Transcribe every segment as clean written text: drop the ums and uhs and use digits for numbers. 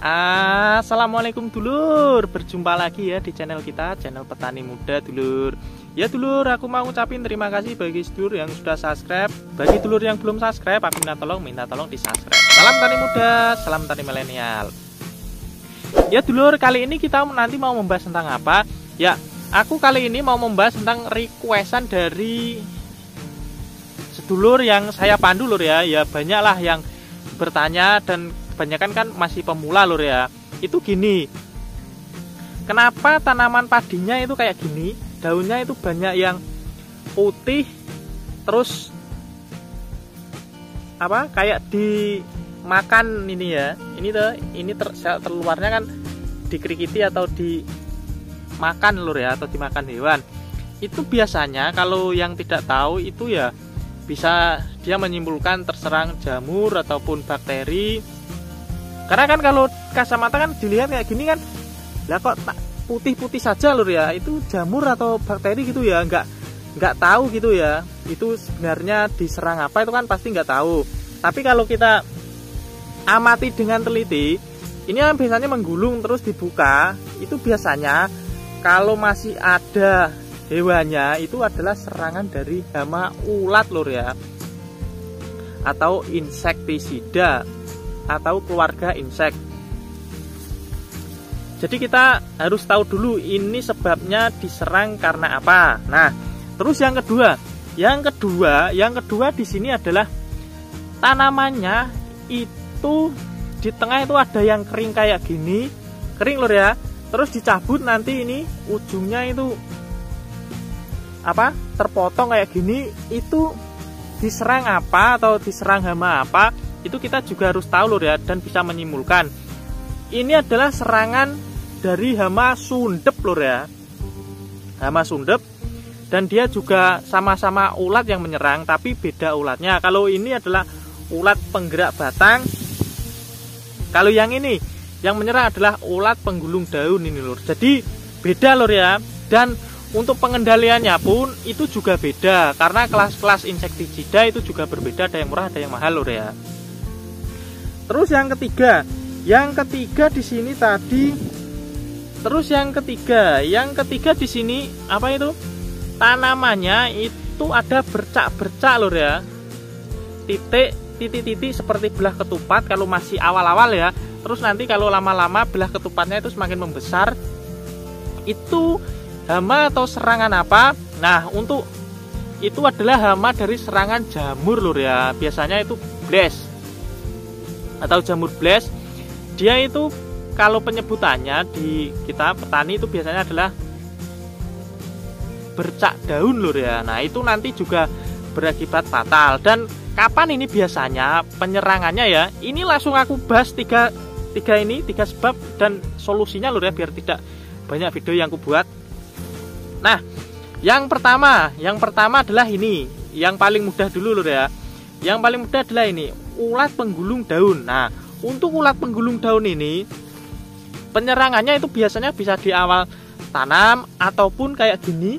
Assalamualaikum dulur, berjumpa lagi ya di channel kita, channel Petani Muda dulur. Ya dulur, aku mau ngucapin terima kasih bagi dulur yang sudah subscribe. Bagi dulur yang belum subscribe, aku minta tolong di subscribe. Salam tani muda, salam tani milenial. Ya dulur, kali ini kita nanti mau membahas tentang apa? Ya, aku kali ini mau membahas tentang requestan dari sedulur yang saya pandu lur ya. Ya banyaklah yang bertanya dan kebanyakan kan masih pemula lur ya. Itu gini, kenapa tanaman padinya itu kayak gini, daunnya itu banyak yang putih, terus apa kayak dimakan ini ya, ini terluarnya kan dikerikiti atau dimakan lur ya, atau dimakan hewan. Itu biasanya kalau yang tidak tahu itu ya bisa dia menyimpulkan terserang jamur ataupun bakteri. Karena kan kalau kacamata kan dilihat kayak gini kan, lah kok putih-putih saja lur ya, itu jamur atau bakteri gitu ya, nggak tahu gitu ya. Itu sebenarnya diserang apa itu kan pasti nggak tahu. Tapi kalau kita amati dengan teliti, ini kan biasanya menggulung terus dibuka, itu biasanya kalau masih ada hewannya itu adalah serangan dari hama ulat lur ya, atau insektisida atau keluarga insek. Jadi kita harus tahu dulu ini sebabnya diserang karena apa. Nah, terus yang kedua di sini adalah tanamannya itu di tengah itu ada yang kering kayak gini, kering lur ya. Terus dicabut nanti ini ujungnya itu apa? Terpotong kayak gini, itu diserang apa atau diserang hama apa? Itu kita juga harus tahu lur ya, dan bisa menyimpulkan ini adalah serangan dari hama sundep lur ya, hama sundep. Dan dia juga sama-sama ulat yang menyerang, tapi beda ulatnya. Kalau ini adalah ulat penggerak batang, kalau yang ini yang menyerang adalah ulat penggulung daun ini lur. Jadi beda lur ya. Dan untuk pengendaliannya pun itu juga beda, karena kelas-kelas insektisida itu juga berbeda, ada yang murah ada yang mahal lur ya. Terus yang ketiga di sini tadi. Terus yang ketiga di sini apa itu? Tanamannya itu ada bercak-bercak lur ya. Titik-titik seperti belah ketupat kalau masih awal-awal ya. Terus nanti kalau lama-lama belah ketupatnya itu semakin membesar. Itu hama atau serangan apa? Nah, untuk itu adalah hama dari serangan jamur lur ya. Biasanya itu blast atau jamur blast. Dia itu kalau penyebutannya di kita petani itu biasanya adalah bercak daun lur ya. Nah, itu nanti juga berakibat fatal. Dan kapan ini biasanya penyerangannya ya? Ini langsung aku bahas tiga sebab dan solusinya lur ya, biar tidak banyak video yang aku buat. Nah, yang pertama adalah ini, yang paling mudah dulu lur ya. Yang paling mudah adalah ini, ulat penggulung daun. Nah, untuk ulat penggulung daun ini penyerangannya itu biasanya bisa di awal tanam ataupun kayak gini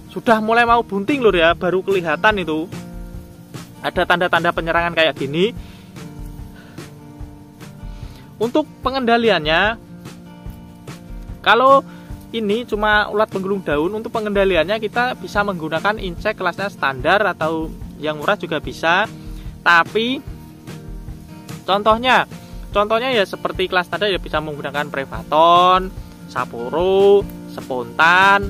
sudah mulai mau bunting lur ya, baru kelihatan itu ada tanda-tanda penyerangan kayak gini. Untuk pengendaliannya, kalau ini cuma ulat penggulung daun, untuk pengendaliannya kita bisa menggunakan insek kelasnya standar atau yang murah juga bisa. Tapi contohnya ya seperti kelas standar ya bisa menggunakan Prevaton, Saporo, Spontan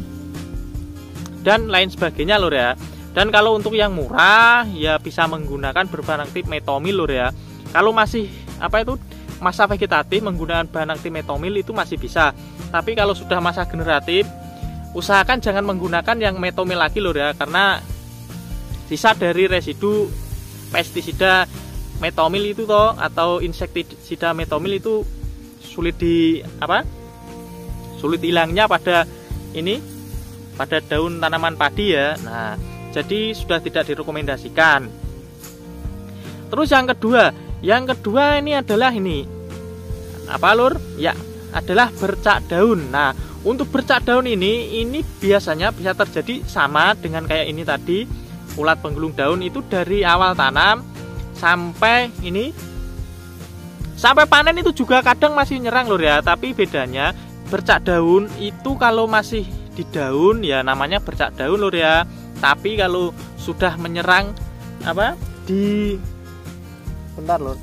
dan lain sebagainya lur ya. Dan kalau untuk yang murah ya bisa menggunakan berbahan aktif metomil lur ya. Kalau masih apa itu masa vegetatif menggunakan bahan aktif metomil itu masih bisa. Tapi kalau sudah masa generatif, usahakan jangan menggunakan yang metomil lagi lur ya, karena sisa dari residu pestisida metomil itu toh, atau insektisida metomil itu sulit hilangnya pada daun tanaman padi ya. Nah, jadi sudah tidak direkomendasikan. Terus yang kedua ini adalah ini apa lur ya, adalah bercak daun. Nah, untuk bercak daun ini biasanya bisa terjadi sama dengan kayak ini tadi, ulat penggulung daun itu dari awal tanam sampai ini Sampai panen itu juga kadang masih nyerang lur ya, tapi bedanya bercak daun itu kalau masih di daun ya namanya bercak daun lur ya. Tapi kalau sudah menyerang apa di bentar lur.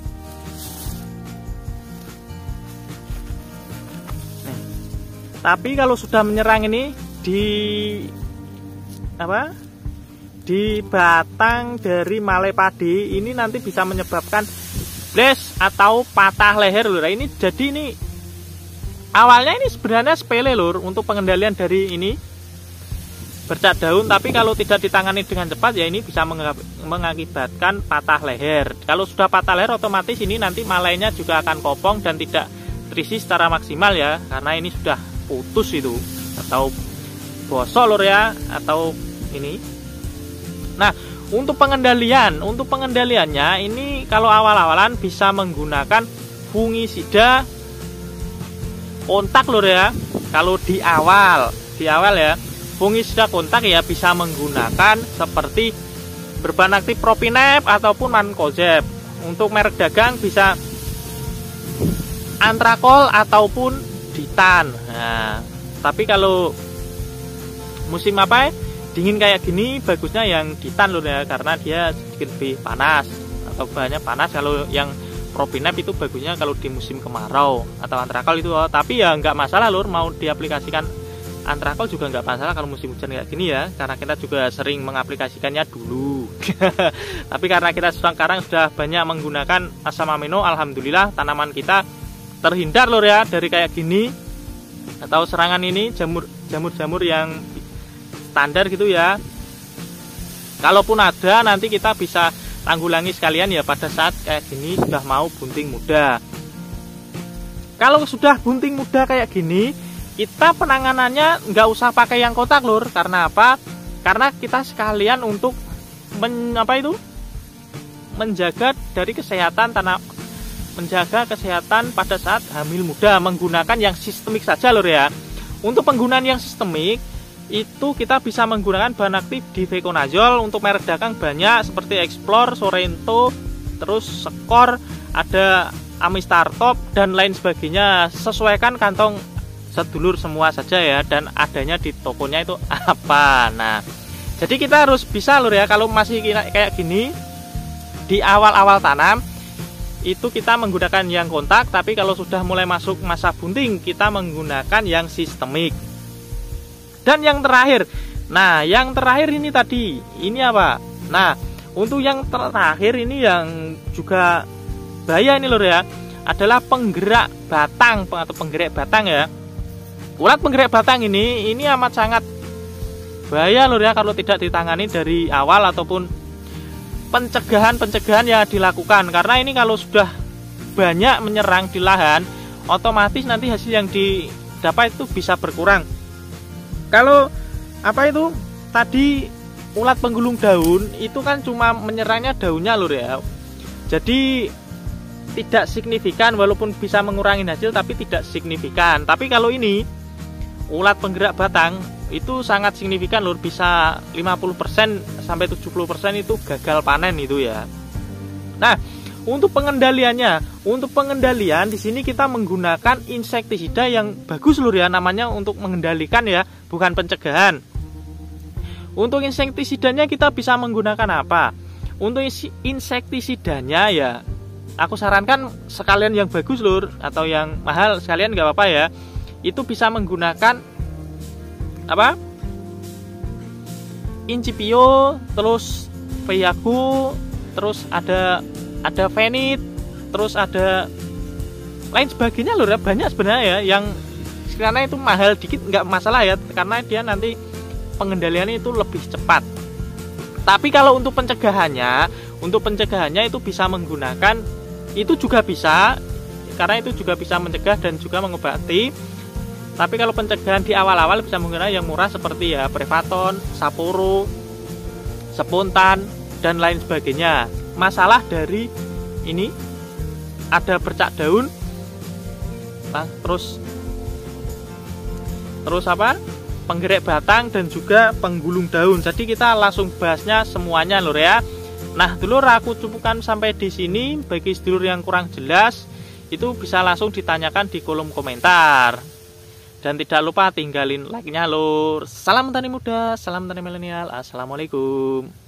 Tapi kalau sudah menyerang ini di apa? Di batang dari male padi ini nanti bisa menyebabkan bles atau patah leher lur. Ini jadi ini awalnya ini sebenarnya sepele lur untuk pengendalian dari ini bercak daun, tapi kalau tidak ditangani dengan cepat ya ini bisa mengakibatkan patah leher. Kalau sudah patah leher otomatis ini nanti malainya juga akan kopong dan tidak terisi secara maksimal ya, karena ini sudah putus itu atau bosok lur ya, atau ini. Nah, untuk pengendaliannya ini kalau awal-awalan bisa menggunakan fungisida kontak lur ya. Kalau di awal ya, fungisida kontak ya bisa menggunakan seperti berbahan aktif Propinep ataupun Mancozeb. Untuk merek dagang bisa Antrakol ataupun Ditan. Nah, tapi kalau musim apa dingin kayak gini bagusnya yang Ditan lur ya, karena dia sedikit lebih panas atau bahannya panas. Kalau yang Propinep itu bagusnya kalau di musim kemarau atau Antrakol itu, tapi ya nggak masalah lur mau diaplikasikan Antrakol juga nggak masalah kalau musim hujan kayak gini ya, karena kita juga sering mengaplikasikannya dulu. Tapi karena kita sekarang sudah banyak menggunakan asam amino, alhamdulillah tanaman kita terhindar lur ya dari kayak gini atau serangan ini jamur yang standar gitu ya. Kalaupun ada nanti kita bisa tanggulangi sekalian ya pada saat kayak gini sudah mau bunting muda. Kalau sudah bunting muda kayak gini, kita penanganannya nggak usah pakai yang kotak lur. Karena apa? Karena kita sekalian untuk menjaga dari kesehatan tanah, menjaga kesehatan pada saat hamil muda menggunakan yang sistemik saja lur ya. Untuk penggunaan yang sistemik itu kita bisa menggunakan bahan aktif Difeconazole. Untuk merek dagang banyak seperti Explore, Sorrento, terus Skor, ada Amistartop dan lain sebagainya. Sesuaikan kantong sedulur semua saja ya, dan adanya di tokonya itu apa. Nah, jadi kita harus bisa lur ya, kalau masih kayak gini di awal-awal tanam itu kita menggunakan yang kontak, tapi kalau sudah mulai masuk masa bunting kita menggunakan yang sistemik. Dan yang terakhir, nah yang terakhir ini tadi ini apa? Nah, untuk yang terakhir ini yang juga bahaya ini lur ya, adalah penggerak batang atau penggerak batang ya. Ulat penggerak batang ini amat sangat bahaya lur ya kalau tidak ditangani dari awal ataupun pencegahan yang dilakukan. Karena ini kalau sudah banyak menyerang di lahan, otomatis nanti hasil yang didapat itu bisa berkurang. Kalau tadi ulat penggulung daun itu kan cuma menyerangnya daunnya lur ya. Jadi tidak signifikan, walaupun bisa mengurangi hasil tapi tidak signifikan. Tapi kalau ini ulat penggerak batang itu sangat signifikan lur, bisa 50% sampai 70% itu gagal panen itu ya. Nah, untuk pengendalian di sini kita menggunakan insektisida yang bagus lur ya, namanya untuk mengendalikan ya, bukan pencegahan. Untuk insektisidanya kita bisa menggunakan apa? Untuk insektisidanya ya aku sarankan sekalian yang bagus lur, atau yang mahal sekalian nggak apa-apa ya. Itu bisa menggunakan apa? Incipio, terus Viagu, terus ada Fenit, terus ada lain sebagainya lur ya. Banyak sebenarnya ya, yang karena itu mahal dikit nggak masalah ya, karena dia nanti pengendaliannya itu lebih cepat. Tapi kalau untuk pencegahannya itu bisa menggunakan, itu juga bisa, karena itu juga bisa mencegah dan juga mengobati. Tapi kalau pencegahan di awal-awal bisa menggunakan yang murah seperti ya Prevaton, Saporo, Spontan dan lain sebagainya. Masalah dari ini ada bercak daun, terus apa? Penggerak batang dan juga penggulung daun. Jadi kita langsung bahasnya semuanya lur ya. Nah, dulur aku cukupkan sampai di sini. Bagi sedulur yang kurang jelas, itu bisa langsung ditanyakan di kolom komentar. Dan tidak lupa tinggalin like-nya lur. Salam tani muda, salam tani milenial. Assalamualaikum.